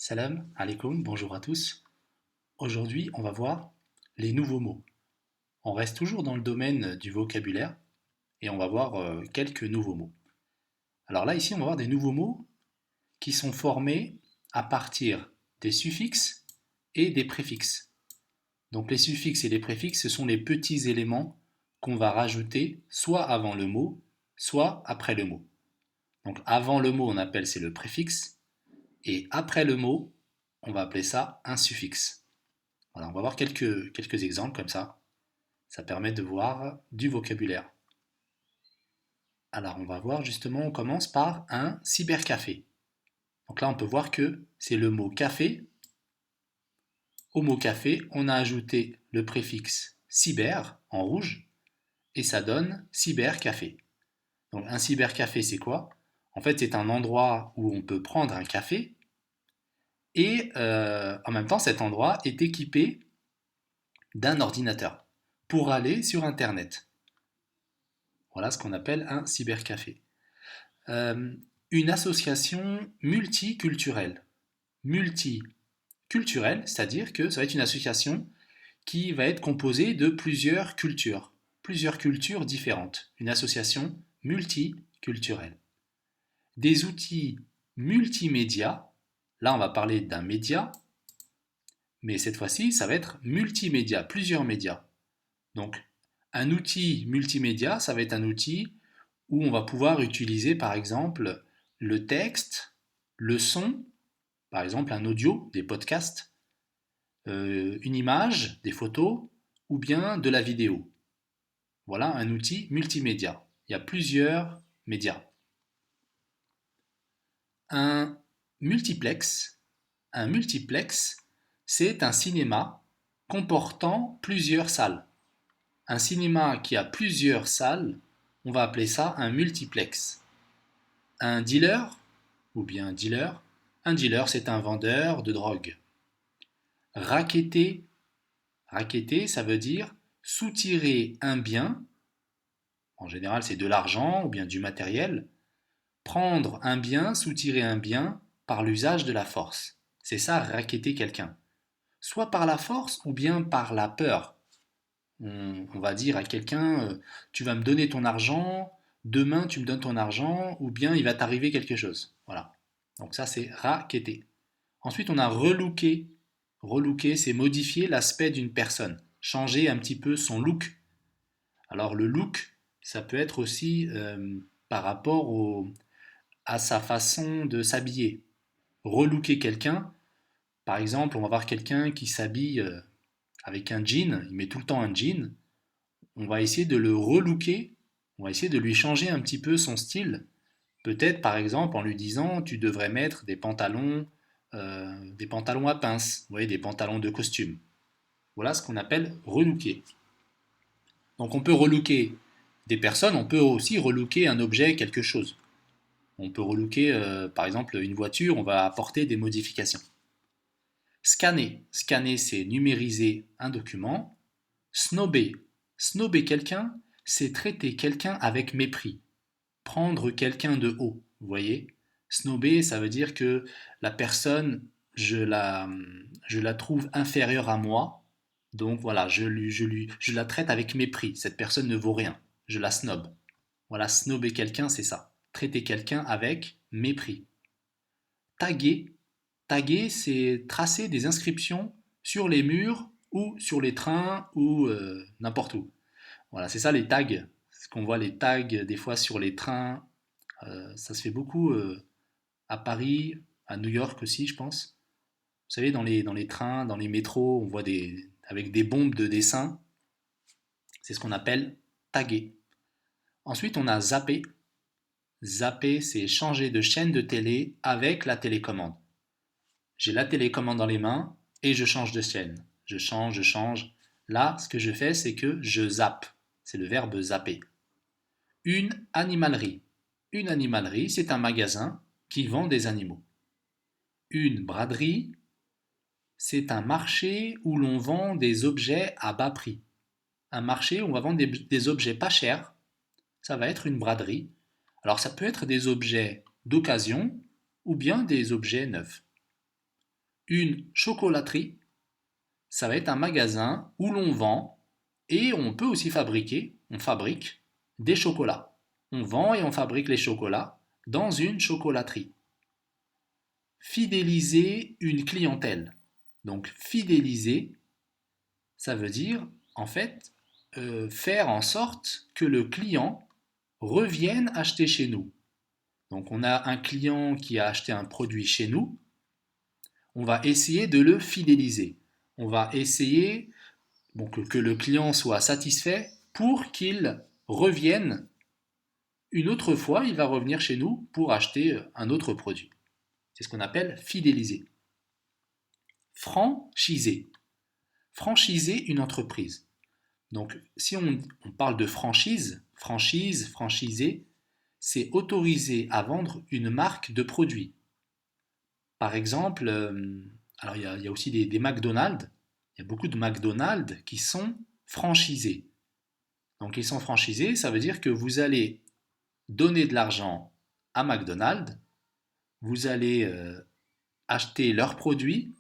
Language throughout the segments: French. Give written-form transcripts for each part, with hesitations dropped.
Salam alaikum, bonjour à tous. Aujourd'hui, on va voir les nouveaux mots. On reste toujours dans le domaine du vocabulaire et on va voir quelques nouveaux mots. Alors là, ici, on va voir des nouveaux mots qui sont formés à partir des suffixes et des préfixes. Donc les suffixes et les préfixes, ce sont les petits éléments qu'on va rajouter soit avant le mot, soit après le mot. Donc avant le mot, on appelle c'est le préfixe et après le mot, on va appeler ça un suffixe. Voilà, on va voir quelques exemples comme ça. Ça permet de voir du vocabulaire. Alors, on va voir justement, on commence par un cybercafé. Donc là, on peut voir que c'est le mot café. Au mot café, on a ajouté le préfixe cyber en rouge et ça donne cybercafé. Donc un cybercafé, c'est quoi? En fait, c'est un endroit où on peut prendre un café et en même temps, cet endroit est équipé d'un ordinateur pour aller sur Internet. Voilà ce qu'on appelle un cybercafé. Euh, une association multiculturelle. Multiculturelle, c'est-à-dire que ça va être une association qui va être composée de plusieurs cultures différentes. Une association multiculturelle. Des outils multimédia. Là, on va parler d'un média, mais cette fois-ci, ça va être multimédia, plusieurs médias. Donc, un outil multimédia, ça va être un outil où on va pouvoir utiliser par exemple le texte, le son, par exemple un audio, des podcasts, une image, des photos, ou bien de la vidéo. Voilà un outil multimédia. Il y a plusieurs médias. Un multiplex, un multiplex, c'est un cinéma comportant plusieurs salles. Un cinéma qui a plusieurs salles, on va appeler ça un multiplex. Un dealer, ou bien un dealer c'est un vendeur de drogue. Racketter, racketter ça veut dire soutirer un bien, en général c'est de l'argent ou bien du matériel, prendre un bien, soutirer un bien par l'usage de la force. C'est ça racketter quelqu'un. Soit par la force ou bien par la peur. On va dire à quelqu'un, tu vas me donner ton argent, demain tu me donnes ton argent, ou bien il va t'arriver quelque chose. Voilà. Donc ça c'est racketter. Ensuite on a relooker. Relooker c'est modifier l'aspect d'une personne, changer un petit peu son look. Alors le look, ça peut être aussi par rapport à sa façon de s'habiller. Relooker quelqu'un, par exemple on va voir quelqu'un qui s'habille avec un jean, il met tout le temps un jean, on va essayer de le relooker, on va essayer de lui changer un petit peu son style. Peut-être par exemple en lui disant tu devrais mettre des pantalons à pinces, vous voyez, des pantalons de costume. Voilà ce qu'on appelle relooker. Donc on peut relooker des personnes, on peut aussi relooker un objet, quelque chose. On peut relooker par exemple une voiture, on va apporter des modifications. Scanner, scanner c'est numériser un document. Snober, snober quelqu'un, c'est traiter quelqu'un avec mépris, prendre quelqu'un de haut, vous voyez. Snober, ça veut dire que la personne, je la trouve inférieure à moi, donc voilà, je la traite avec mépris. Cette personne ne vaut rien, je la snob. Voilà, snober quelqu'un, c'est ça. Traiter quelqu'un avec mépris. Taguer, taguer, c'est tracer des inscriptions sur les murs ou sur les trains ou n'importe où. Voilà, c'est ça les tags. Ce qu'on voit les tags des fois sur les trains, ça se fait beaucoup à Paris, à New York aussi, je pense. Vous savez, dans les trains, dans les métros, on voit avec des bombes de dessin. C'est ce qu'on appelle taguer. Ensuite, on a zapper. Zapper, c'est changer de chaîne de télé avec la télécommande. J'ai la télécommande dans les mains et je change de chaîne. Je change, je change. Là, ce que je fais, c'est que je zappe. C'est le verbe zapper. Une animalerie. Une animalerie, c'est un magasin qui vend des animaux. Une braderie, c'est un marché où l'on vend des objets à bas prix. Un marché où on va vendre des objets pas chers, ça va être une braderie. Alors ça peut être des objets d'occasion ou bien des objets neufs. Une chocolaterie, ça va être un magasin où l'on vend et on peut aussi fabriquer, on fabrique des chocolats. On vend et on fabrique les chocolats dans une chocolaterie. Fidéliser une clientèle. Donc fidéliser, ça veut dire en fait faire en sorte que le client revienne acheter chez nous. Donc on a un client qui a acheté un produit chez nous, on va essayer de le fidéliser. On va essayer que le client soit satisfait pour qu'il revienne une autre fois, il va revenir chez nous pour acheter un autre produit. C'est ce qu'on appelle fidéliser. Franchiser. Franchiser une entreprise. Donc, si on parle de franchise, franchiser, c'est autoriser à vendre une marque de produit. Par exemple, alors il y a aussi des McDonald's. Il y a beaucoup de McDonald's qui sont franchisés. Donc, ils sont franchisés, ça veut dire que vous allez donner de l'argent à McDonald's, vous allez acheter leurs produits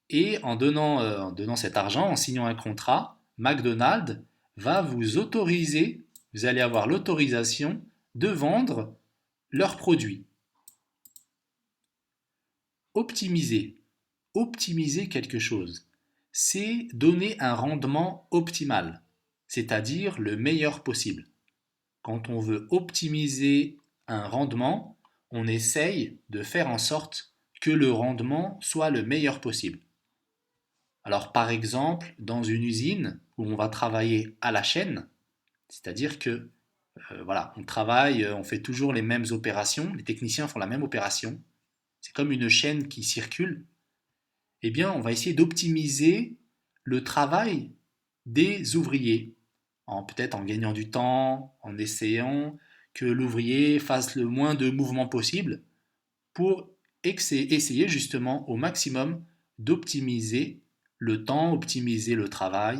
et en donnant cet argent, en signant un contrat, McDonald's va vous autoriser, vous allez avoir l'autorisation de vendre leurs produits. Optimiser. Optimiser quelque chose, c'est donner un rendement optimal, c'est-à-dire le meilleur possible. Quand on veut optimiser un rendement, on essaye de faire en sorte que le rendement soit le meilleur possible. Alors par exemple, dans une usine où on va travailler à la chaîne, c'est-à-dire que voilà, on travaille, on fait toujours les mêmes opérations, les techniciens font la même opération, c'est comme une chaîne qui circule, eh bien on va essayer d'optimiser le travail des ouvriers, peut-être en gagnant du temps, en essayant que l'ouvrier fasse le moins de mouvements possible pour essayer justement au maximum d'optimiser le temps, optimiser le travail,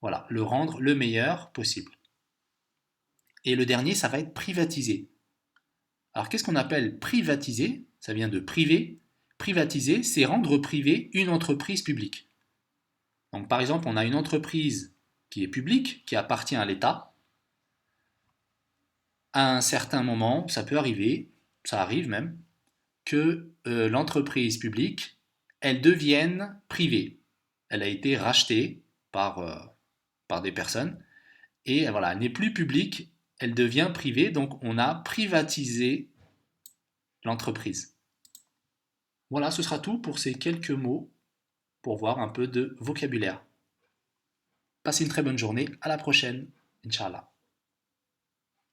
voilà, le rendre le meilleur possible. Et le dernier, ça va être privatiser. Alors qu'est-ce qu'on appelle privatiser? Ça vient de privé. Privatiser, c'est rendre privé une entreprise publique. Donc par exemple, on a une entreprise qui est publique, qui appartient à l'État. À un certain moment, ça peut arriver, ça arrive même, que l'entreprise publique, elle devienne privée. Elle a été rachetée par des personnes et voilà, elle n'est plus publique, elle devient privée, donc on a privatisé l'entreprise. Voilà, ce sera tout pour ces quelques mots pour voir un peu de vocabulaire. Passez une très bonne journée, à la prochaine, Inch'Allah.